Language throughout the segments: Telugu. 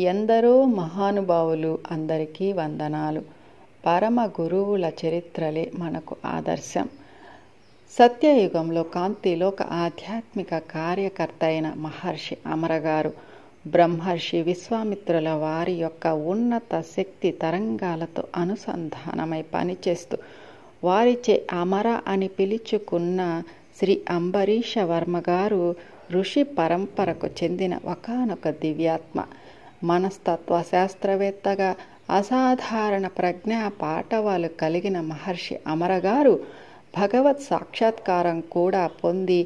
ఎందరో మహానుభావులు, అందరికీ వందనాలు. పరమ గురువుల చరిత్రలే మనకు ఆదర్శం. సత్యయుగంలో కాంతిలోక ఆధ్యాత్మిక కార్యకర్త అయిన మహర్షి అమరగారు బ్రహ్మర్షి విశ్వామిత్రుల వారి యొక్క ఉన్నత శక్తి తరంగాలతో అనుసంధానమై పనిచేస్తూ వారిచే అమర అని పిలుచుకున్న శ్రీ అంబరీష వర్మ గారు ఋషి పరంపరకు చెందిన ఒకానొక దివ్యాత్మ. మనస్తత్వ శాస్త్రవేత్తగా అసాధారణ ప్రజ్ఞా పాటవాలు కలిగిన మహర్షి అమరగారు భగవత్ సాక్షాత్కారం కూడా పొంది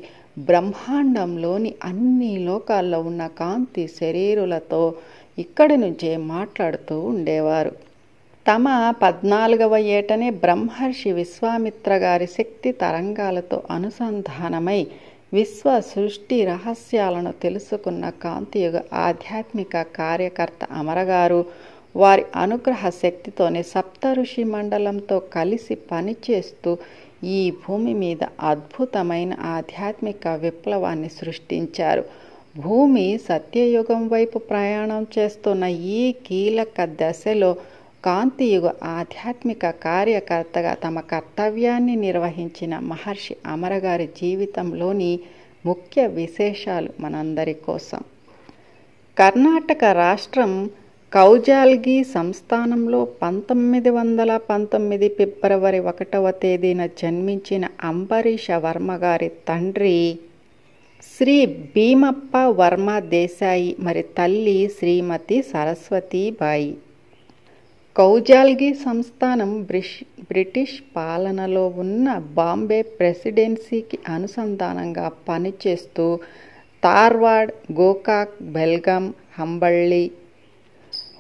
బ్రహ్మాండంలోని అన్ని లోకాల్లో ఉన్న కాంతి శరీరులతో ఇక్కడి నుంచే మాట్లాడుతూ ఉండేవారు. తమ 14వ ఏటనే బ్రహ్మర్షి విశ్వామిత్ర గారి శక్తి తరంగాలతో అనుసంధానమై విశ్వ సృష్టి రహస్యాలను తెలుసుకున్న కాంతియుగ ఆధ్యాత్మిక కార్యకర్త అమరగారు వారి అనుగ్రహ శక్తితోనే సప్తఋషి మండలంతో కలిసి పనిచేస్తూ ఈ భూమి మీద అద్భుతమైన ఆధ్యాత్మిక విప్లవాన్ని సృష్టించారు. భూమి సత్యయుగం వైపు ప్రయాణం చేస్తున్న ఈ కీలక దశలో కాంతియుగ ఆధ్యాత్మిక కార్యకర్తగా తమ కర్తవ్యాన్ని నిర్వహించిన మహర్షి అమరగారి జీవితంలోని ముఖ్య విశేషాలు మనందరి కోసం. కర్ణాటక రాష్ట్రం కౌజాల్గి సంస్థానంలో 1919 ఫిబ్రవరి 1వ తేదీన జన్మించిన అంబరీష వర్మ గారి తండ్రి శ్రీ భీమప్ప వర్మ దేశాయి, మరి తల్లి శ్రీమతి సరస్వతీబాయి. కౌజాల్గి సంస్థానం బ్రిటిష్ పాలనలో ఉన్న బాంబే ప్రెసిడెన్సీకి అనుసంధానంగా పనిచేస్తూ ధార్వాడ్, గోకాక్, బెల్గాం,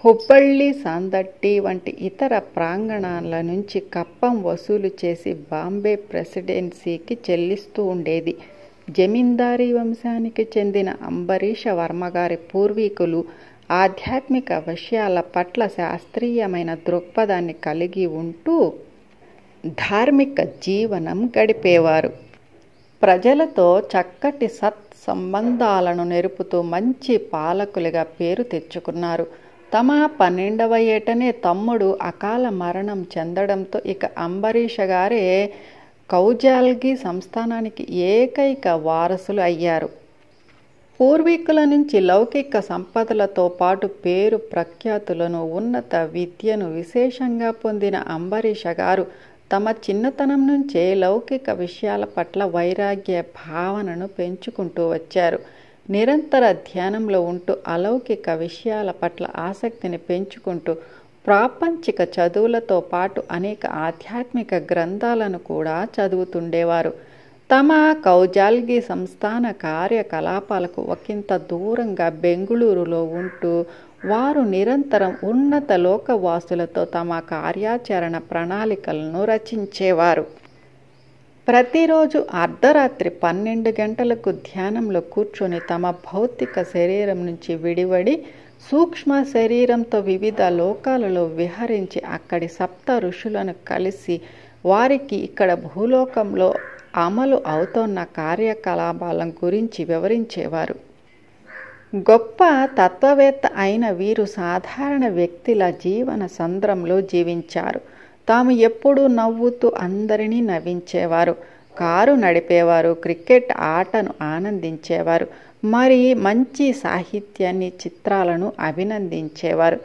హుబ్బళ్ళి, సాందట్టి వంటి ఇతర ప్రాంగణాల నుంచి కప్పం వసూలు చేసి బాంబే ప్రెసిడెన్సీకి చెల్లిస్తూ ఉండేది. జమీందారీ వంశానికి చెందిన అంబరీష వర్మగారి పూర్వీకులు ఆధ్యాత్మిక విషయాల పట్ల శాస్త్రీయమైన దృక్పథాన్ని కలిగి ఉంటూ ధార్మిక జీవనం గడిపేవారు. ప్రజలతో చక్కటి సంబంధాలను నెరుపుతూ మంచి పాలకులుగా పేరు తెచ్చుకున్నారు. తమ 12వ ఏటనే తమ్ముడు అకాల మరణం చెందడంతో ఇక అంబరీష గారే కౌజాల్గి సంస్థానానికి ఏకైక వారసులు అయ్యారు. పూర్వీకుల నుంచి లౌకిక సంపదలతో పాటు పేరు ప్రఖ్యాతులను, ఉన్నత విద్యను విశేషంగా పొందిన అంబరీష గారు తమ చిన్నతనం నుంచే లౌకిక విషయాల పట్ల వైరాగ్య భావనను పెంచుకుంటూ వచ్చారు. నిరంతర ధ్యానంలో ఉంటూ అలౌకిక విషయాల పట్ల ఆసక్తిని పెంచుకుంటూ ప్రాపంచిక చదువులతో పాటు అనేక ఆధ్యాత్మిక గ్రంథాలను కూడా చదువుతుండేవారు. తమ కౌజాల్గి సంస్థాన కార్యకలాపాలకు ఒకంత దూరంగా బెంగుళూరులో ఉంటూ వారు నిరంతరం ఉన్నత లోకవాసులతో తమ కార్యాచరణ ప్రణాళికలను రచించేవారు. ప్రతిరోజు అర్ధరాత్రి 12 గంటలకు ధ్యానంలో కూర్చొని తమ భౌతిక శరీరం నుంచి విడివడి సూక్ష్మ శరీరంతో వివిధ లోకాలలో విహరించి అక్కడి సప్త ఋషులను కలిసి వారికి ఇక్కడ భూలోకంలో అమలు అవుతున్న కార్యకలాపాల గురించి వివరించేవారు. గొప్ప తత్వవేత్త అయిన వీరు సాధారణ వ్యక్తిల జీవన సంద్రంలో జీవించారు. తాము ఎప్పుడూ నవ్వుతూ అందరినీ నవ్వించేవారు. కారు నడిపేవారు, క్రికెట్ ఆటను ఆనందించేవారు, మరి మంచి సాహిత్యాన్ని, చిత్రాలను అభినందించేవారు.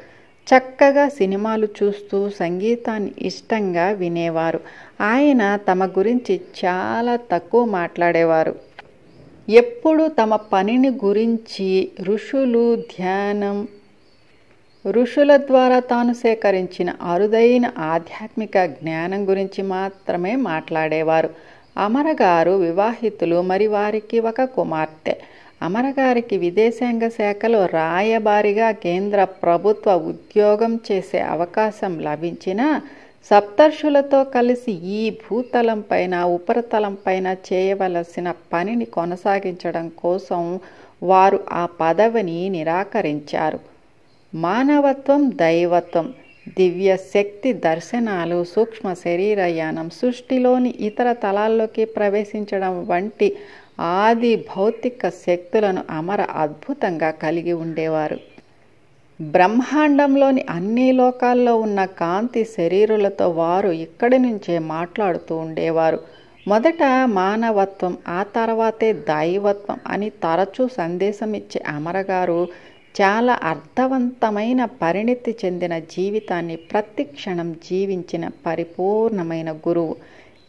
చక్కగా సినిమాలు చూస్తూ సంగీతాన్ని ఇష్టంగా వినేవారు. ఆయన తమ గురించి చాలా తక్కువ మాట్లాడేవారు. ఎప్పుడు తమ పనిని గురించి, ఋషులు, ధ్యానం, ఋషుల ద్వారా తాను సేకరించిన అరుదైన ఆధ్యాత్మిక జ్ఞానం గురించి మాత్రమే మాట్లాడేవారు. అమరగారు వివాహితులు, మరి వారికి ఒక కుమార్తె. అమరగారికి విదేశాంగ శాఖలో రాయబారిగా కేంద్ర ప్రభుత్వ ఉద్యోగం చేసే అవకాశం లభించినా సప్తర్షులతో కలిసి ఈ భూతలం పైన, ఉపరితలం పైన చేయవలసిన పనిని కొనసాగించడం కోసం వారు ఆ పదవిని నిరాకరించారు. మానవత్వం, దైవత్వం, దివ్య శక్తి దర్శనాలు, సూక్ష్మ శరీరయానం, సృష్టిలోని ఇతర తలాల్లోకి ప్రవేశించడం వంటి ఆది భౌతిక శక్తులను అమర అద్భుతంగా కలిగి ఉండేవారు. బ్రహ్మాండంలోని అన్ని లోకాల్లో ఉన్న కాంతి శరీరులతో వారు ఇక్కడి నుంచే మాట్లాడుతూ ఉండేవారు. మొదట మానవత్వం, ఆ తర్వాతే దైవత్వం అని తరచూ సందేశం ఇచ్చే అమరగారు చాలా అర్థవంతమైన, పరిణితి చెందిన జీవితాన్ని ప్రతి క్షణం జీవించిన పరిపూర్ణమైన గురువు.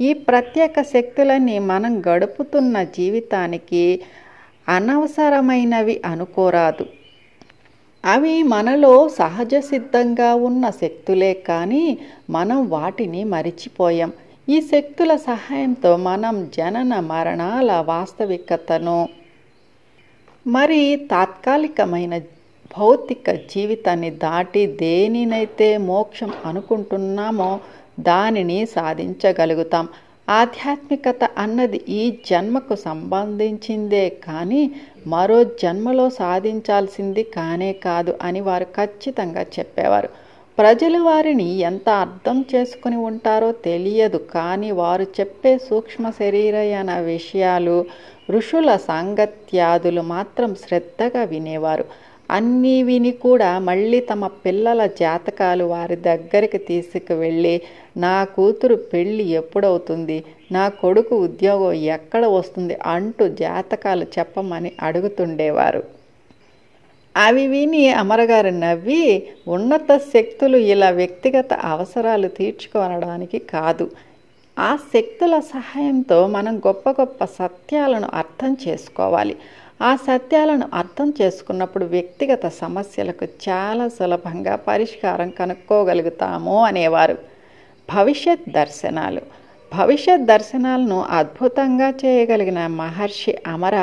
ఈ ప్రత్యేక శక్తులన్నీ మనం గడుపుతున్న జీవితానికి అనవసరమైనవి అనుకోరాదు. అవి మనలో సహజ సిద్ధంగా ఉన్న శక్తులే, కానీ మనం వాటిని మరిచిపోయాం. ఈ శక్తుల సహాయంతో మనం జనన మరణాల వాస్తవికతను, మరి తాత్కాలికమైన భౌతిక జీవితాన్ని దాటి దేనినైతే మోక్షం అనుకుంటున్నామో దానిని సాధించగలుగుతాం. ఆధ్యాత్మికత అన్నది ఈ జన్మకు సంబంధించిందే కానీ మరో జన్మలో సాధించాల్సింది కానే కాదు అని వారు ఖచ్చితంగా చెప్పేవారు. ప్రజలు వారిని ఎంత అర్థం చేసుకుని ఉంటారో తెలియదు, కానీ వారు చెప్పే సూక్ష్మ శరీరయన విషయాలు ఋషుల సాంగత్యాదులు మాత్రం శ్రద్ధగా వినేవారు. అన్నీ విని కూడా మళ్ళీ తమ పిల్లల జాతకాలు వారి దగ్గరికి తీసుకువెళ్ళి, నా కూతురు పెళ్ళి ఎప్పుడవుతుంది, నా కొడుకు ఉద్యోగం ఎక్కడ వస్తుంది అంటూ జాతకాలు చెప్పమని అడుగుతుండేవారు. అవి విని అమరగారు నవ్వి, ఉన్నత శక్తులు ఇలా వ్యక్తిగత అవసరాలు తీర్చుకోవడానికి కాదు, ఆ శక్తుల సహాయంతో మనం గొప్ప గొప్ప సత్యాలను అర్థం చేసుకోవాలి. ఆ సత్యాలను అర్థం చేసుకున్నప్పుడు వ్యక్తిగత సమస్యలకు చాలా సులభంగా పరిష్కారం కనుక్కోగలుగుతాము అనేవారు. భవిష్యత్ దర్శనాలను అద్భుతంగా చేయగలిగిన మహర్షి అమర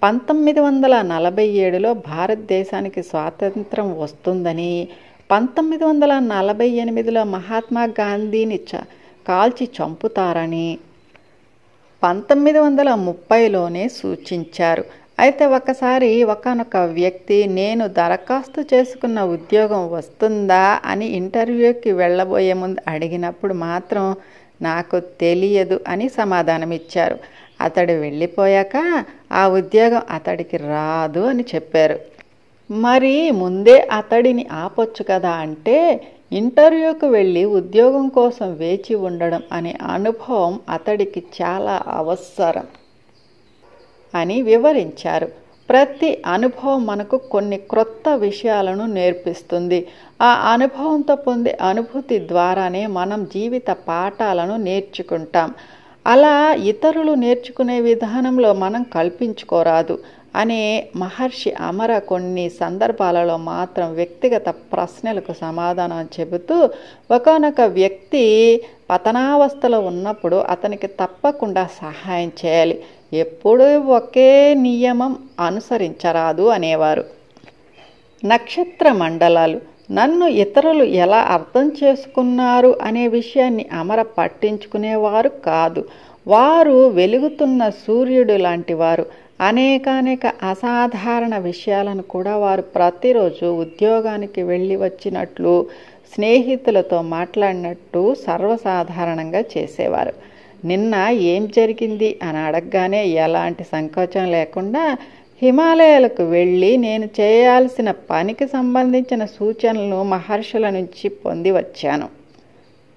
1947లో భారతదేశానికి స్వాతంత్రం వస్తుందని, 1948లో మహాత్మా గాంధీని కాల్చి చంపుతారని 1930లోనే సూచించారు. అయితే ఒకసారి ఒకానొక వ్యక్తి, నేను దరఖాస్తు చేసుకున్న ఉద్యోగం వస్తుందా అని ఇంటర్వ్యూకి వెళ్ళబోయే ముందు అడిగినప్పుడు మాత్రం నాకు తెలియదు అని సమాధానమిచ్చారు. అతడు వెళ్ళిపోయాక ఆ ఉద్యోగం అతడికి రాదు అని చెప్పారు. మరి ముందే అతడిని ఆపొచ్చు కదా అంటే, ఇంటర్వ్యూకు వెళ్ళి ఉద్యోగం కోసం వేచి ఉండడం అనే అనుభవం అతడికి చాలా అవసరం అని వివరించారు. ప్రతి అనుభవం మనకు కొన్ని క్రొత్త విషయాలను నేర్పిస్తుంది. ఆ అనుభవంతో పొందే అనుభూతి ద్వారానే మనం జీవిత పాఠాలను నేర్చుకుంటాం. అలా ఇతరులు నేర్చుకునే విధానంలో మనం కల్పించుకోరాదు అనే మహర్షి అమర కొన్ని సందర్భాలలో మాత్రం వ్యక్తిగత ప్రశ్నలకు సమాధానం చెబుతూ, ఒకానొక వ్యక్తి పతనావస్థలో ఉన్నప్పుడు అతనికి తప్పకుండా సహాయం చేయాలి, ఎప్పుడూ ఒకే నియమం అనుసరించరాదు అనేవారు. నక్షత్ర మండలాలు నన్ను ఇతరులు ఎలా అర్థం చేసుకున్నారు అనే విషయాన్ని అమర పట్టించుకునేవారు కాదు. వారు వెలుగుతున్న సూర్యుడు లాంటి వారు. అనేకానేక అసాధారణ విషయాలను కూడా వారు ప్రతిరోజు ఉద్యోగానికి వెళ్ళి వచ్చినట్లు, స్నేహితులతో మాట్లాడినట్టు సర్వసాధారణంగా చేసేవారు. నిన్న ఏం జరిగింది అని అడగగానే ఎలాంటి సంకోచం లేకుండా హిమాలయాలకు వెళ్ళి నేను చేయాల్సిన పనికి సంబంధించిన సూచనలను మహర్షుల నుంచి పొంది వచ్చాను.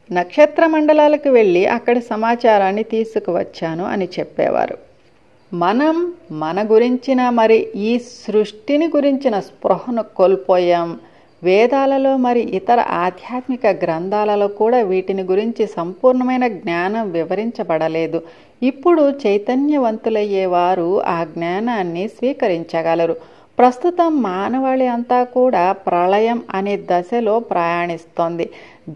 నక్షత్ర మండలాలకు వెళ్ళి అక్కడి సమాచారాన్ని తీసుకువచ్చాను అని చెప్పేవారు. మనం మన గురించిన, మరి ఈ సృష్టిని గురించిన స్పృహను కోల్పోయాం. వేదాలలో మరి ఇతర ఆధ్యాత్మిక గ్రంథాలలో కూడా వీటిని గురించి సంపూర్ణమైన జ్ఞానం వివరించబడలేదు. ఇప్పుడు చైతన్యవంతులయ్యేవారు ఆ జ్ఞానాన్ని స్వీకరించగలరు. ప్రస్తుతం మానవాళి అంతా కూడా ప్రళయం అనే దశలో ప్రయాణిస్తోంది.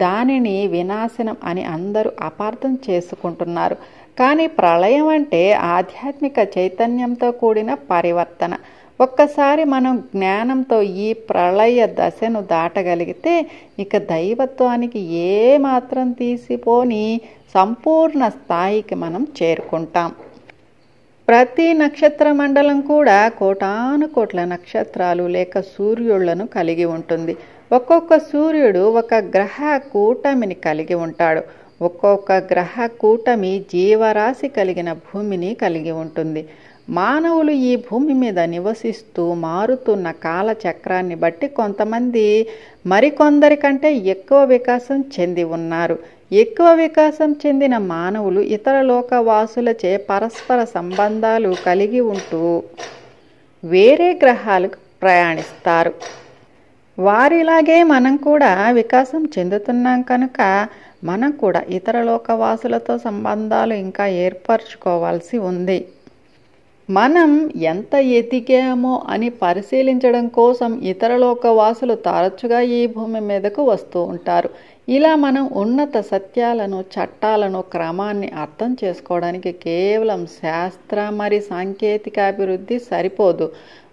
దానిని వినాశనం అని అందరూ అపార్థం చేసుకుంటున్నారు. కానీ ప్రళయం అంటే ఆధ్యాత్మిక చైతన్యంతో కూడిన పరివర్తన. ఒక్కసారి మనం జ్ఞానంతో ఈ ప్రళయ దశను దాటగలిగితే ఇక దైవత్వానికి ఏమాత్రం తీసిపోని సంపూర్ణ స్థాయికి మనం చేరుకుంటాం. ప్రతి నక్షత్ర మండలం కూడా కోటాను కోట్ల నక్షత్రాలు లేక సూర్యుళ్లను కలిగి ఉంటుంది. ఒక్కొక్క సూర్యుడు ఒక గ్రహ కూటమిని కలిగి ఉంటాడు. ఒక్కొక్క గ్రహ కూటమి జీవరాశి కలిగిన భూమిని కలిగి ఉంటుంది. మానవులు ఈ భూమి మీద నివసిస్తూ మారుతున్న కాలచక్రాన్ని బట్టి కొంతమంది మరికొందరికంటే ఎక్కువ వికాసం చెంది ఉన్నారు. ఎక్కువ వికాసం చెందిన మానవులు ఇతర లోకవాసులచే పరస్పర సంబంధాలు కలిగి ఉంటూ వేరే గ్రహాలకు ప్రయాణిస్తారు. వారిలాగే మనం కూడా వికాసం చెందుతున్నాం కనుక మనం కూడా ఇతర లోకవాసులతో సంబంధాలు ఇంకా ఏర్పరచుకోవాల్సి ఉంది. మనం ఎంత ఎదిగామో అని పరిశీలించడం కోసం ఇతర లోకవాసులు తరచుగా ఈ భూమి మీదకు వస్తూ ఉంటారు. ఇలా మనం ఉన్నత సత్యాలను, చట్టాలను, క్రమాన్ని అర్థం చేసుకోవడానికి కేవలం శాస్త్ర మరి సాంకేతిక అభివృద్ధి సరిపోదు.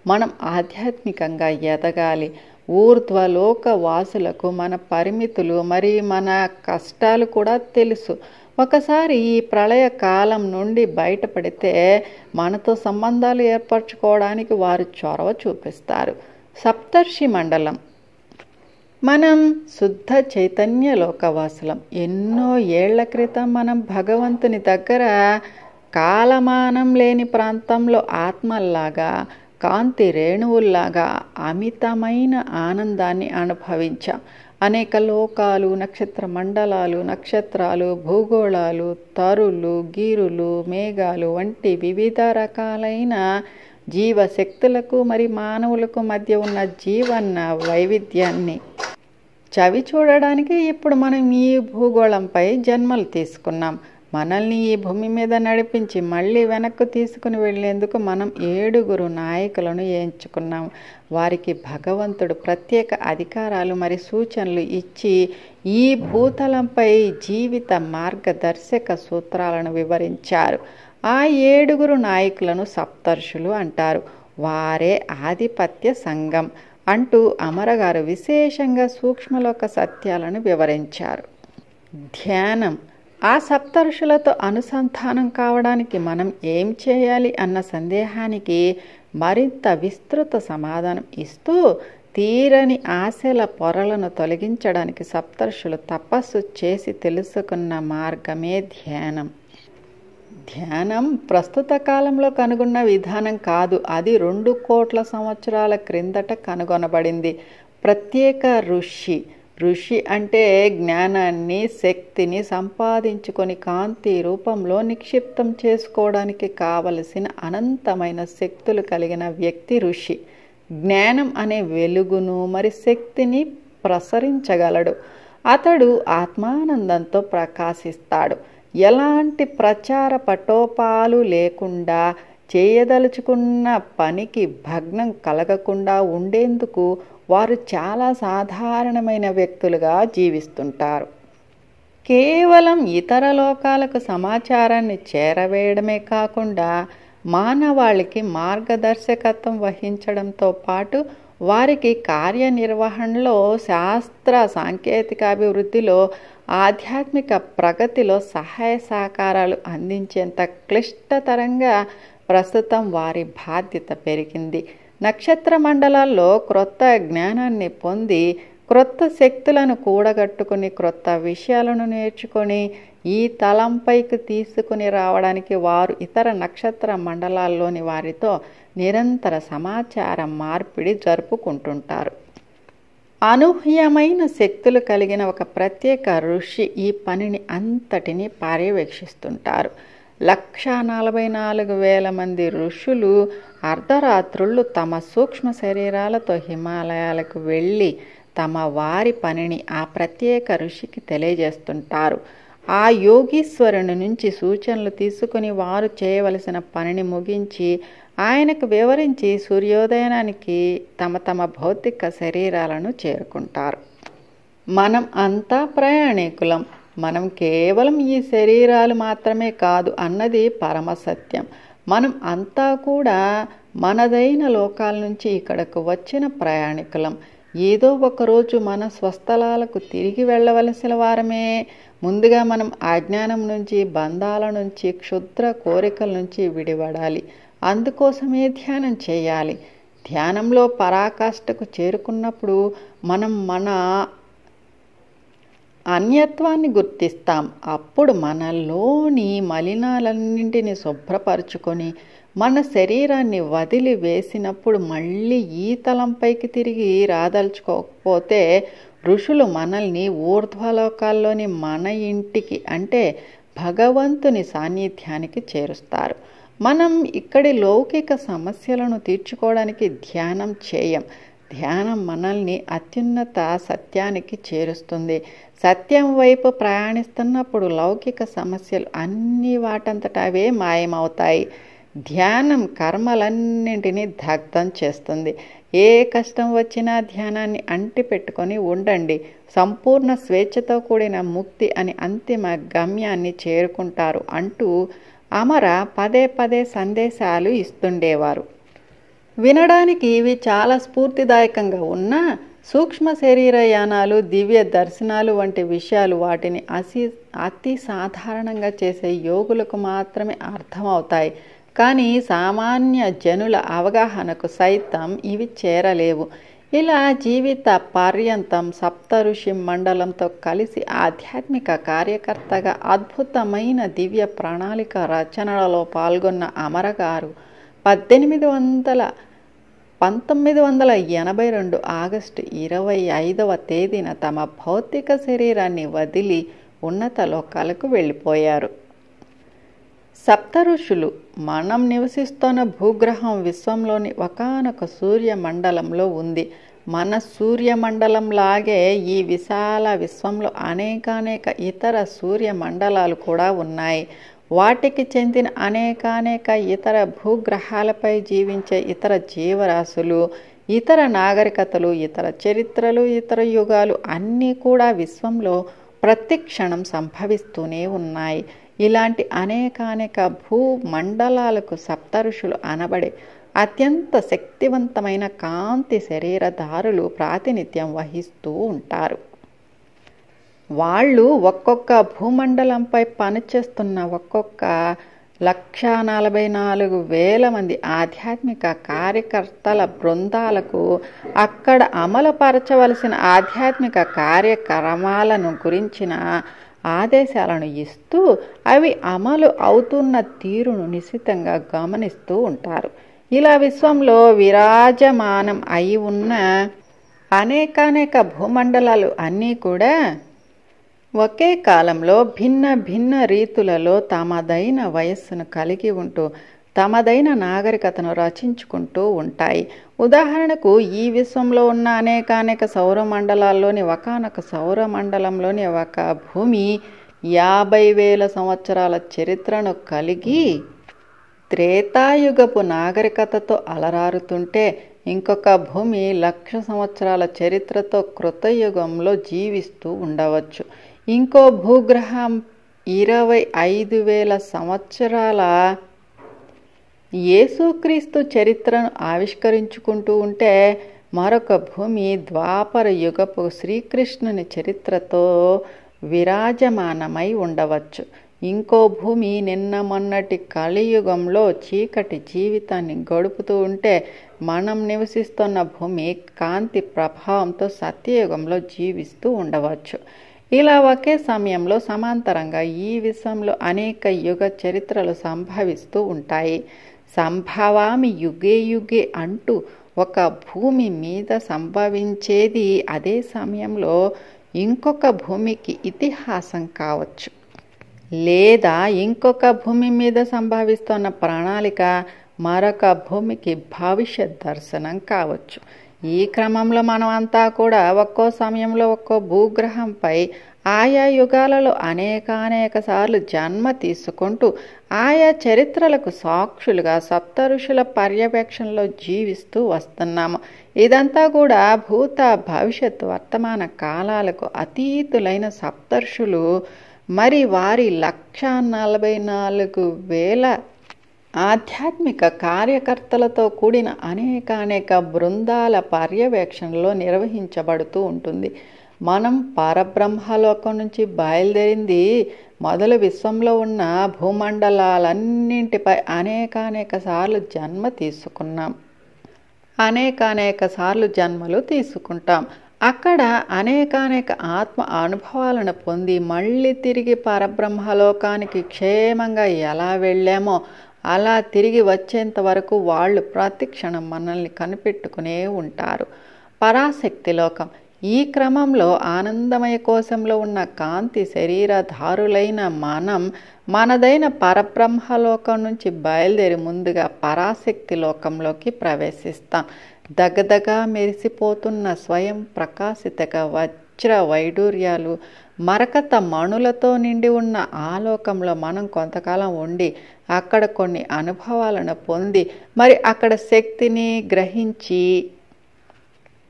మనం ఆధ్యాత్మికంగా ఎదగాలి. ఊర్ధ్వలోక వాసులకు మన పరిమితులు మరి మన కష్టాలు కూడా తెలుసు. ఒకసారి ఈ ప్రళయ కాలం నుండి బయటపడితే మనతో సంబంధాలు ఏర్పరచుకోవడానికి వారు చొరవ చూపిస్తారు. సప్తర్షి మండలం. మనం శుద్ధ చైతన్య లోకవాసులం. ఎన్నో ఏళ్ల క్రితం మనం భగవంతుని దగ్గర కాలమానం లేని ప్రాంతంలో ఆత్మల్లాగా, కాంతి రేణువుల్లాగా అమితమైన ఆనందాన్ని అనుభవించాం. అనేక లోకాలు, నక్షత్ర మండలాలు, నక్షత్రాలు, భూగోళాలు, తరులు, గీరులు, మేఘాలు వంటి వివిధ రకాలైన జీవశక్తులకు మరి మానవులకు మధ్య ఉన్న జీవన వైవిధ్యాన్ని చవి చూడడానికి ఇప్పుడు మనం ఈ భూగోళంపై జన్మలు తీసుకున్నాం. మనల్ని ఈ భూమి మీద నడిపించి మళ్ళీ వెనక్కు తీసుకుని వెళ్ళేందుకు మనం 7 నాయకులను ఎంచుకున్నాం. వారికి భగవంతుడు ప్రత్యేక అధికారాలు మరి సూచనలు ఇచ్చి ఈ భూతలంపై జీవిత మార్గదర్శక సూత్రాలను వివరించారు. ఆ 7 నాయకులను సప్తర్షులు అంటారు. వారే ఆధిపత్య సంఘం అంటూ అమరగారు విశేషంగా సూక్ష్మలోక సత్యాలను వివరించారు. ధ్యానం. ఆ సప్తర్షులతో అనుసంధానం కావడానికి మనం ఏం చేయాలి అన్న సందేహానికి మరింత విస్తృత సమాధానం ఇస్తూ తీరని ఆశల పొరలను తొలగించడానికి సప్తర్షులు తపస్సు చేసి తెలుసుకున్న మార్గమే ధ్యానం. ధ్యానం ప్రస్తుత కాలంలో కనుగొన్న విధానం కాదు. అది 2 కోట్ల సంవత్సరాల క్రిందట కనుగొనబడింది. ప్రత్యేక ఋషి అంటే జ్ఞానాన్ని, శక్తిని సంపాదించుకొని కాంతి రూపంలో నిక్షిప్తం చేసుకోవడానికి కావలసిన అనంతమైన శక్తులు కలిగిన వ్యక్తి ఋషి. జ్ఞానం అనే వెలుగును మరి శక్తిని ప్రసరించగలడు. అతడు ఆత్మానందంతో ప్రకాశిస్తాడు. ఎలాంటి ప్రచార పటోపాలు లేకుండా చేయదలుచుకున్న పనికి భగ్నం కలగకుండా ఉండేందుకు వారు చాలా సాధారణమైన వ్యక్తులుగా జీవిస్తుంటారు. కేవలం ఇతర లోకాలకు సమాచారాన్ని చేరవేయడమే కాకుండా మానవాళికి మార్గదర్శకత్వం వహించడంతో పాటు వారికి కార్యనిర్వహణలో, శాస్త్ర సాంకేతిక అభివృద్ధిలో, ఆధ్యాత్మిక ప్రగతిలో సహాయ సహకారాలు అందించేంత క్లిష్టతరంగా ప్రస్తుతం వారి బాధ్యత పెరిగింది. నక్షత్ర మండలాల్లో క్రొత్త జ్ఞానాన్ని పొంది, క్రొత్త శక్తులను కూడగట్టుకుని, క్రొత్త విషయాలను నేర్చుకొని ఈ తలంపైకి తీసుకుని రావడానికి వారు ఇతర నక్షత్ర మండలాల్లోని వారితో నిరంతర సమాచార మార్పిడి జరుపుకుంటుంటారు. అనూహ్యమైన శక్తులు కలిగిన ఒక ప్రత్యేక ఋషి ఈ పనిని అంతటినీ పర్యవేక్షిస్తుంటారు. 1,44,000 మంది ఋషులు అర్ధరాత్రుళ్ళు తమ సూక్ష్మ శరీరాలతో హిమాలయాలకు వెళ్ళి తమ వారి పనిని ఆ ప్రత్యేక ఋషికి తెలియజేస్తుంటారు. ఆ యోగీశ్వరుని నుంచి సూచనలు తీసుకుని వారు చేయవలసిన పనిని ముగించి ఆయనకు వివరించి సూర్యోదయానికి తమ తమ భౌతిక శరీరాలను చేరుకుంటారు. మనం అంతా ప్రయాణికులం. మనం కేవలం ఈ శరీరాలు మాత్రమే కాదు అన్నది పరమసత్యం. మనం అంతా కూడా మనదైన లోకాల నుంచి ఇక్కడకు వచ్చిన ప్రయాణికులం. ఏదో ఒకరోజు మన స్వస్థలాలకు తిరిగి వెళ్ళవలసిన వారమే. ముందుగా మనం అజ్ఞానం నుంచి, బంధాల నుంచి, క్షుద్ర కోరికల నుంచి విడిపడాలి. అందుకోసమే ధ్యానం చేయాలి. ధ్యానంలో పరాకాష్ఠకు చేరుకున్నప్పుడు మనం మన అన్యత్వాన్ని గుర్తిస్తాం. అప్పుడు మనలోని మలినాలన్నింటినీ శుభ్రపరచుకొని మన శరీరాన్ని వదిలి వేసినప్పుడు మళ్ళీ ఈ తలంపైకి తిరిగి రాదలుచుకోకపోతే ఋషులు మనల్ని ఊర్ధ్వలోకాల్లోని మన ఇంటికి అంటే భగవంతుని సాన్నిధ్యానికి చేరుస్తారు. మనం ఇక్కడి లౌకిక సమస్యలను తీర్చుకోవడానికి ధ్యానం చేయం. ధ్యానం మనల్ని అత్యున్నత సత్యానికి చేరుస్తుంది. సత్యం వైపు ప్రయాణిస్తున్నప్పుడు లౌకిక సమస్యలు అన్నీ వాటంతట అవే మాయమవుతాయి. ధ్యానం కర్మలన్నింటినీ దగ్ధం చేస్తుంది. ఏ కష్టం వచ్చినా ధ్యానాన్ని అంటిపెట్టుకొని ఉండండి. సంపూర్ణ స్వేచ్ఛతో కూడిన ముక్తి అని అంతిమ గమ్యాన్ని చేరుకుంటారు అంటూ అమర పదే పదే సందేశాలు ఇస్తుండేవారు. వినడానికి ఇవి చాలా స్ఫూర్తిదాయకంగా ఉన్నా సూక్ష్మ శరీరయానాలు, దివ్య దర్శనాలు వంటి విషయాలు వాటిని అతి సాధారణంగా చేసే యోగులకు మాత్రమే అర్థమవుతాయి. కానీ సామాన్య జనుల అవగాహనకు సైతం ఇవి చేరలేవు. ఇలా జీవిత పర్యంతం సప్తఋషి మండలంతో కలిసి ఆధ్యాత్మిక కార్యకర్తగా అద్భుతమైన దివ్య ప్రణాళిక రచనలలో పాల్గొన్న అమరగారు 1982 ఆగస్టు 25వ తేదీన తమ భౌతిక శరీరాన్ని వదిలి ఉన్నత లోకాలకు వెళ్ళిపోయారు. సప్తఋషులు మనం నివసిస్తున్న భూగ్రహం విశ్వంలోని ఒకానొక సూర్యమండలంలో ఉంది. మన సూర్యమండలంలాగే ఈ విశాల విశ్వంలో అనేకానేక ఇతర సూర్యమండలాలు కూడా ఉన్నాయి. వాటికి చెందిన అనేకానేక ఇతర భూగ్రహాలపై జీవించే ఇతర జీవరాశులు, ఇతర నాగరికతలు, ఇతర చరిత్రలు, ఇతర యుగాలు అన్నీ కూడా విశ్వంలో ప్రతి క్షణం సంభవిస్తూనే ఉన్నాయి. ఇలాంటి అనేకానేక భూమండలాలకు సప్తఋషులు అనబడే అత్యంత శక్తివంతమైన కాంతి శరీరధారులు ప్రాతినిధ్యం వహిస్తూ ఉంటారు. వాళ్ళు ఒక్కొక్క భూమండలంపై పనిచేస్తున్న ఒక్కొక్క 1,44,000 మంది ఆధ్యాత్మిక కార్యకర్తల బృందాలకు అక్కడ అమలుపరచవలసిన ఆధ్యాత్మిక కార్యక్రమాలను గురించిన ఆదేశాలను ఇస్తూ అవి అమలు అవుతున్న తీరును నిశితంగా గమనిస్తూ ఉంటారు. ఇలా విశ్వంలో విరాజమానం అయి ఉన్న అనేకానేక భూమండలాలు అన్నీ కూడా ఒకే కాలంలో భిన్న భిన్న రీతులలో తమదైన వయస్సును కలిగి ఉంటూ తమదైన నాగరికతను రచించుకుంటూ ఉంటాయి. ఉదాహరణకు ఈ విశ్వంలో ఉన్న అనేకానేక సౌరమండలాల్లోని ఒకానొక సౌరమండలంలోని ఒక భూమి 50,000 సంవత్సరాల చరిత్రను కలిగి త్రేతాయుగపు నాగరికతతో అలరారుతుంటే ఇంకొక భూమి 1,00,000 సంవత్సరాల చరిత్రతో కృతయుగంలో జీవిస్తూ ఉండవచ్చు. ఇంకో భూగ్రహం 25,000 సంవత్సరాల యేసుక్రీస్తు చరిత్రను ఆవిష్కరించుకుంటూ ఉంటే మరొక భూమి ద్వాపర యుగపు శ్రీకృష్ణుని చరిత్రతో విరాజమానమై ఉండవచ్చు. ఇంకో భూమి నిన్న మొన్నటి కలియుగంలో చీకటి జీవితాన్ని గడుపుతూ ఉంటే మనం నివసిస్తున్న భూమి కాంతి ప్రభావంతో సత్యయుగంలో జీవిస్తూ ఉండవచ్చు. ఇలా ఒకే సమయంలో సమాంతరంగా ఈ విశ్వంలో అనేక యుగ చరిత్రలు సంభవిస్తూ ఉంటాయి. సంభవామి యుగే యుగే అంటూ ఒక భూమి మీద సంభవించేది అదే సమయంలో ఇంకొక భూమికి ఇతిహాసం కావచ్చు, లేదా ఇంకొక భూమి మీద సంభవిస్తున్న ప్రణాళిక మరొక భూమికి భవిష్యత్ దర్శనం కావచ్చు. ఈ క్రమంలో మనం అంతా కూడా ఒక్కో సమయంలో ఒక్కో భూగ్రహంపై ఆయా యుగాలలో అనేకానేక సార్లు జన్మ తీసుకుంటూ ఆయా చరిత్రలకు సాక్షులుగా సప్తఋషుల పర్యవేక్షణలో జీవిస్తూ వస్తున్నాము. ఇదంతా కూడా భూత భవిష్యత్ వర్తమాన కాలాలకు అతీతులైన సప్తఋషులు మరి వారి 1,44,000 ఆధ్యాత్మిక కార్యకర్తలతో కూడిన అనేకానేక బృందాల పర్యవేక్షణలో నిర్వహించబడుతూ ఉంటుంది. మనం పరబ్రహ్మలోకం నుంచి బయలుదేరింది మొదలు విశ్వంలో ఉన్న భూమండలాలన్నింటిపై అనేకానేక సార్లు జన్మ తీసుకున్నాం, అనేకానేక సార్లు జన్మలు తీసుకుంటాం. అక్కడ అనేకానేక ఆత్మ అనుభవాలను పొంది మళ్ళీ తిరిగి పరబ్రహ్మలోకానికి క్షేమంగా ఎలా వెళ్ళామో అలా తిరిగి వచ్చేంత వరకు వాళ్ళు ప్రతిక్షణం మనల్ని కనిపెట్టుకునే ఉంటారు. పరాశక్తి లోకం. ఈ క్రమంలో ఆనందమయ కోశంలో ఉన్న కాంతి శరీరధారులైన మనం మనదైన పరబ్రహ్మలోకం నుంచి బయలుదేరి ముందుగా పరాశక్తి లోకంలోకి ప్రవేశిస్తాం. దగదగా మెరిసిపోతున్న స్వయం ప్రకాశితగా వజ్ర వైడూర్యాలు మరకత మణులతో నిండి ఉన్న ఆ లోకంలో మనం కొంతకాలం ఉండి అక్కడ కొన్ని అనుభవాలను పొంది మరి అక్కడ శక్తిని గ్రహించి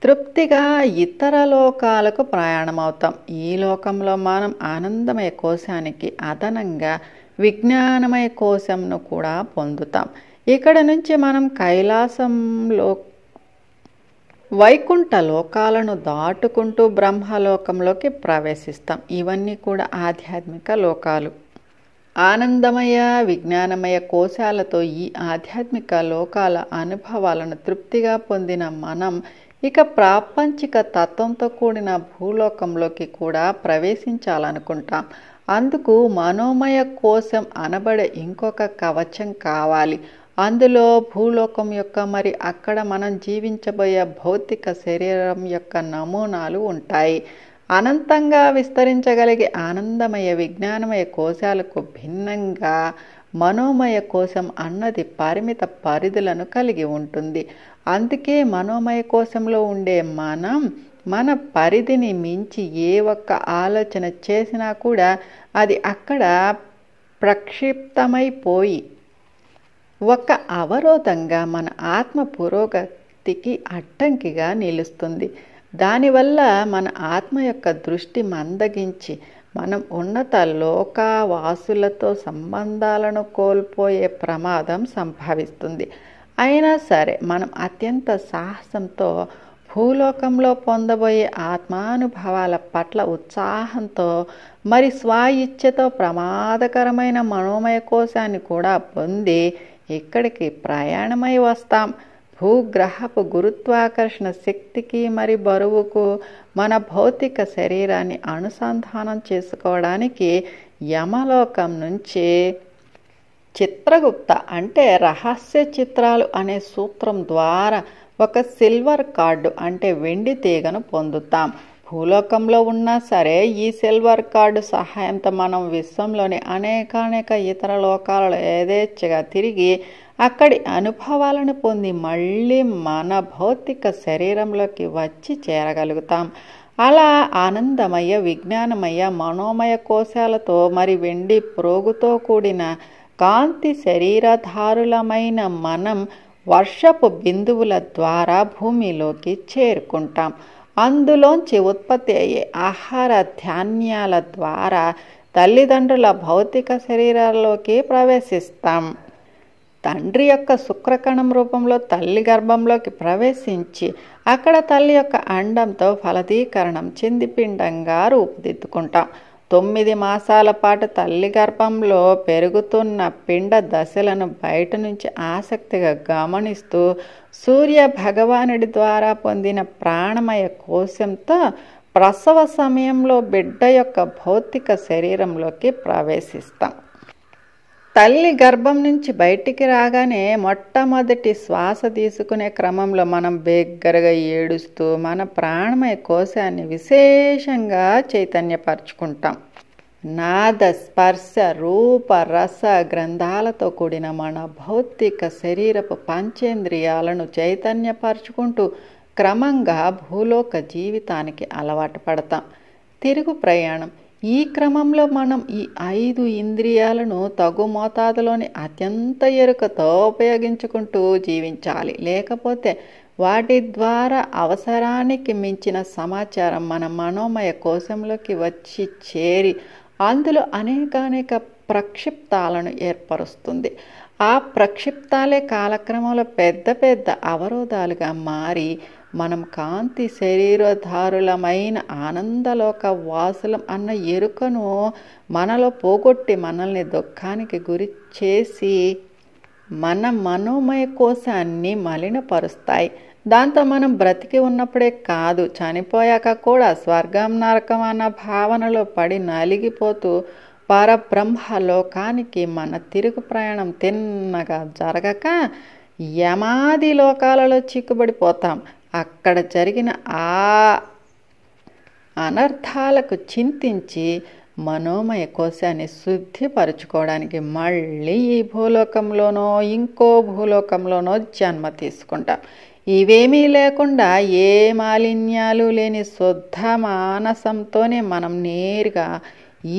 తృప్తిగా ఇతర లోకాలకు ప్రయాణమవుతాం. ఈ లోకంలో మనం ఆనందమయ కోశానికి అదనంగా విజ్ఞానమయ కోశంను కూడా పొందుతాం. ఇక్కడ నుంచి మనం కైలాసంలో వైకుంఠ లోకాలను దాటుకుంటూ బ్రహ్మలోకంలోకి ప్రవేశిస్తాం. ఇవన్నీ కూడా ఆధ్యాత్మిక లోకాలు. ఆనందమయ విజ్ఞానమయ కోశాలతో ఈ ఆధ్యాత్మిక లోకాల అనుభవాలను తృప్తిగా పొందిన మనం ఇక ప్రాపంచిక తత్వంతో కూడిన భూలోకంలోకి కూడా ప్రవేశించాలనుకుంటాం. అందుకు మనోమయ కోశం అనబడే ఇంకొక కవచం కావాలి. అందులో భూలోకం యొక్క మరి అక్కడ మనం జీవించబోయే భౌతిక శరీరం యొక్క నమూనాలు ఉంటాయి. అనంతంగా విస్తరించగలిగే ఆనందమయ విజ్ఞానమయ కోశాలకు భిన్నంగా మనోమయ కోశం అన్నది పరిమిత పరిధులను కలిగి ఉంటుంది. అందుకే మనోమయ కోశంలో ఉండే మనం మన పరిధిని మించి ఏ ఒక్క ఆలోచన చేసినా కూడా అది అక్కడ ప్రక్షిప్తమైపోయి ఒక అవరోధంగా మన ఆత్మ పురోగతికి అడ్డంకిగా నిలుస్తుంది. దానివల్ల మన ఆత్మ యొక్క దృష్టి మందగించి మనం ఉన్నత లోకవాసులతో సంబంధాలను కోల్పోయే ప్రమాదం సంభవిస్తుంది. అయినా సరే మనం అత్యంత సాహసంతో భూలోకంలో పొందబోయే ఆత్మానుభవాల పట్ల ఉత్సాహంతో మరి స్వయిచ్ఛతో ప్రమాదకరమైన మనోమయ కోశాన్ని కూడా పొంది ఇక్కడికి ప్రయాణమై వస్తాం. భూగ్రహపు గురుత్వాకర్షణ శక్తికి మరి బరువుకు మన భౌతిక శరీరాన్ని అనుసంధానం చేసుకోవడానికి యమలోకం నుంచి చిత్రగుప్త అంటే రహస్య చిత్రాలు అనే సూత్రం ద్వారా ఒక సిల్వర్ కార్డు అంటే వెండి తీగను పొందుతాం. భూలోకంలో ఉన్నా సరే ఈ సిల్వర్ కార్డు సహాయంతో మనం విశ్వంలోని అనేకానేక ఇతర లోకాలలో యథేచ్ఛగా తిరిగి అక్కడి అనుభవాలను పొంది మళ్ళీ మన భౌతిక శరీరంలోకి వచ్చి చేరగలుగుతాం. అలా ఆనందమయ విజ్ఞానమయ మనోమయ కోశాలతో మరి వెండి ప్రోగుతో కూడిన కాంతి శరీరధారులమైన మనం వర్షపు బిందువుల ద్వారా భూమిలోకి చేరుకుంటాం. అందులోంచి ఉత్పత్తి అయ్యే ఆహార ధాన్యాల ద్వారా తల్లిదండ్రుల భౌతిక శరీరాల్లోకి ప్రవేశిస్తాం. తండ్రి యొక్క శుక్రకణం రూపంలో తల్లి గర్భంలోకి ప్రవేశించి అక్కడ తల్లి యొక్క అండంతో ఫలదీకరణం చెంది పిండంగా రూపుదిద్దుకుంటాం. 9 మాసాల పాటు తల్లి గర్భంలో పెరుగుతున్న పిండ దశలను బయట నుంచి ఆసక్తిగా గమనిస్తూ సూర్య భగవానుడి ద్వారా పొందిన ప్రాణమయ కోశంతో ప్రసవ సమయంలో బిడ్డ యొక్క భౌతిక శరీరంలోకి ప్రవేశిస్తాం. తల్లి గర్భం నుంచి బయటికి రాగానే మొట్టమొదటి శ్వాస తీసుకునే క్రమంలో మనం బిగ్గరగా ఏడుస్తూ మన ప్రాణమయ కోశాన్ని విశేషంగా చైతన్యపరుచుకుంటాం. నాద స్పర్శ రూప రస గ్రంథాలతో కూడిన మన భౌతిక శరీరపు పంచేంద్రియాలను చైతన్యపరుచుకుంటూ క్రమంగా భూలోక జీవితానికి అలవాటు పడతాం. తిరుగు ప్రయాణం. ఈ క్రమంలో మనం ఈ 5 ఇంద్రియాలను తగు మోతాదులోని అత్యంత ఎరుకతో ఉపయోగించుకుంటూ జీవించాలి. లేకపోతే వాటి ద్వారా అవసరానికి మించిన సమాచారం మన మనోమయ కోశంలోకి వచ్చి చేరి అందులో అనేకానేక ప్రక్షిప్తాలను ఏర్పరుస్తుంది. ఆ ప్రక్షిప్తాలే కాలక్రమంలో పెద్ద పెద్ద అవరోధాలుగా మారి మనం కాంతి శరీరధారులమైన ఆనందలోక వాసులం అన్న ఎరుకను మనలో పోగొట్టి మనల్ని దుఃఖానికి గురి చేసి మన మనోమయ కోశాన్ని మలినపరుస్తాయి. దాంతో మనం బ్రతికి ఉన్నప్పుడే కాదు చనిపోయాక కూడా స్వర్గం నరకం అన్న భావనలో పడి నలిగిపోతూ పరబ్రహ్మలోకానికి మన తిరుగు ప్రయాణం తిన్నగా జరగక యమాది లోకాలలో చిక్కుబడిపోతాం. అక్కడ జరిగిన ఆ అనర్థాలకు చింతించి మనోమయ కోశాన్ని శుద్ధిపరచుకోవడానికి మళ్ళీ ఈ భూలోకంలోనో ఇంకో భూలోకంలోనో జన్మ తీసుకుంటాం. ఇవేమీ లేకుండా ఏ మాలిన్యాలు లేని శుద్ధ మానసంతోనే మనం నేరుగా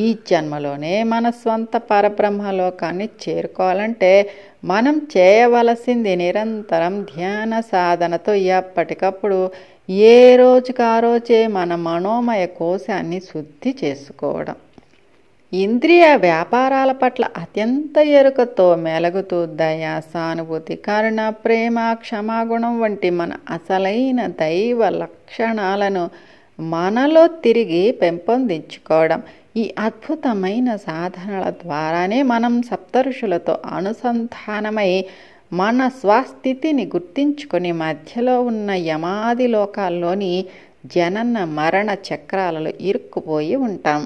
ఈ జన్మలోనే మన స్వంత పరబ్రహ్మలోకాన్ని చేరుకోవాలంటే మనం చేయవలసింది నిరంతరం ధ్యాన సాధనతో ఎప్పటికప్పుడు ఏ రోజుకు ఆ రోజే మన మనోమయ కోశాన్ని శుద్ధి చేసుకోవడం. ఇంద్రియ వ్యాపారాల పట్ల అత్యంత ఎరుకతో మెలుగుతూ దయ, సానుభూతి, కరుణ, ప్రేమ, క్షమాగుణం వంటి మన అసలైన దైవ లక్షణాలను మనలో తిరిగి పెంపొందించుకోవడం. ఈ అద్భుతమైన సాధనల ద్వారానే మనం సప్తఋషులతో అనుసంధానమై మన స్వస్థితిని గుర్తించుకొని మధ్యలో ఉన్న యమాది లోకాల్లోని జనన మరణ చక్రాలలో ఇరుక్కుపోయి ఉంటాం.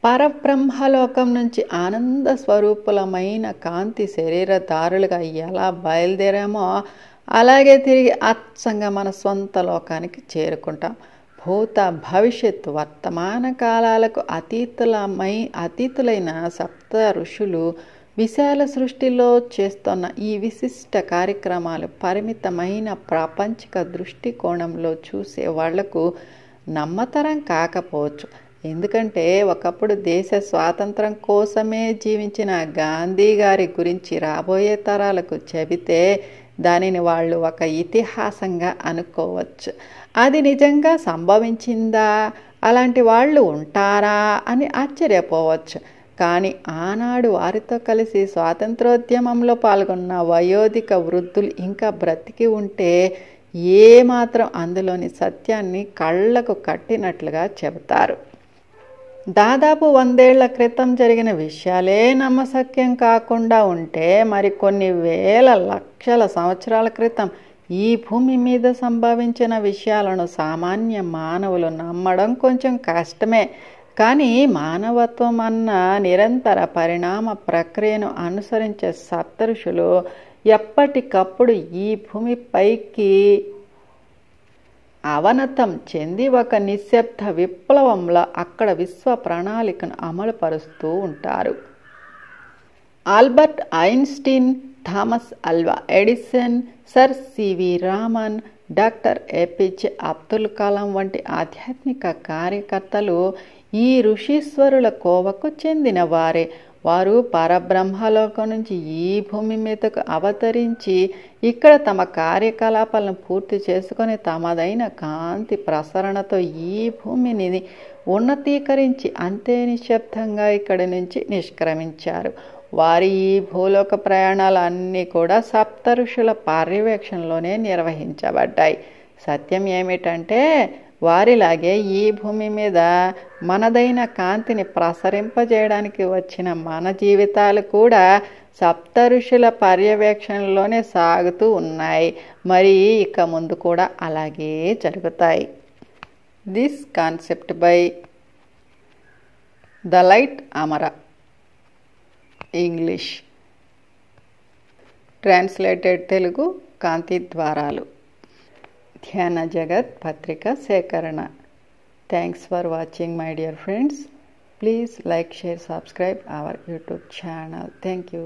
పరబ్రహ్మలోకం నుంచి ఆనంద స్వరూపులమైన కాంతి శరీరధారులుగా ఎలా బయలుదేరామో అలాగే తిరిగి అచ్చంగా మన సొంత లోకానికి చేరుకుంటాం. భూత భవిష్యత్ వర్తమాన కాలాలకు అతీతులైన సప్త ఋషులు విశాల సృష్టిలో చేస్తున్న ఈ విశిష్ట కార్యక్రమాలు పరిమితమైన ప్రాపంచిక దృష్టికోణంలో చూసే వాళ్లకు నమ్మతరం కాకపోవచ్చు. ఎందుకంటే ఒకప్పుడు దేశ స్వాతంత్రం కోసమే జీవించిన గాంధీ గారి గురించి రాబోయే తరాలకు చెబితే దానిని వాళ్ళు ఒక ఇతిహాసంగా అనుకోవచ్చు. అది నిజంగా సంభవించిందా, అలాంటి వాళ్ళు ఉంటారా అని ఆశ్చర్యపోవచ్చు. కానీ ఆనాడు వారితో కలిసి స్వాతంత్రోద్యమంలో పాల్గొన్న వయోధిక వృద్ధులు ఇంకా బ్రతికి ఉంటే ఏమాత్రం అందులోని సత్యాన్ని కళ్ళకు కట్టినట్లుగా చెబుతారు. దాదాపు 100 ఏళ్ల క్రితం జరిగిన విషయాలే నమ్మశక్యం కాకుండా ఉంటే మరి కొన్ని వేల లక్షల సంవత్సరాల క్రితం ఈ భూమి మీద సంభవించిన విషయాలను సామాన్య మానవులు నమ్మడం కొంచెం కష్టమే. కానీ మానవత్వం అన్న నిరంతర పరిణామ ప్రక్రియను అనుసరించే సప్తఋషులు ఎప్పటికప్పుడు ఈ భూమిపైకి అవనతం చెంది ఒక నిశ్శబ్ద విప్లవంలో అక్కడ విశ్వ ప్రణాళికను అమలుపరుస్తూ ఉంటారు. Albert Einstein, Thomas Alva Edison, sir C V Raman, doctor APJ Abdul Kalam వంటి ఆధ్యాత్మిక కార్యకర్తలు ఈ ఋషీశ్వరుల కోవకు చెందిన వారే. వారు పరబ్రహ్మలోకం నుంచి ఈ భూమి మీదకు అవతరించి ఇక్కడ తమ కార్యకలాపాలను పూర్తి చేసుకొని తమదైన కాంతి ప్రసరణతో ఈ భూమిని ఉన్నతీకరించి అంతే నిశ్శబ్దంగా ఇక్కడి నుంచి నిష్క్రమించారు. వారి ఈ భూలోక ప్రయాణాలు అన్నీ కూడా సప్తఋషుల పర్యవేక్షణలోనే నిర్వహించబడ్డాయి. సత్యం ఏమిటంటే వారిలాగే ఈ భూమి మీద మనదైన కాంతిని ప్రసరింపజేయడానికి వచ్చిన మన జీవితాలు కూడా సప్తఋషుల పర్యవేక్షణలోనే సాగుతూ ఉన్నాయి. మరి ఇక ముందు కూడా అలాగే జరుగుతాయి. This concept by the light అమర, ఇంగ్లీష్, ట్రాన్స్లేటెడ్ తెలుగు, కాంతి ద్వారాలు, ధ్యాన జగత్ పత్రిక సేకరణ. Thanks for watching my dear friends. Please like, share, subscribe our YouTube channel. Thank you.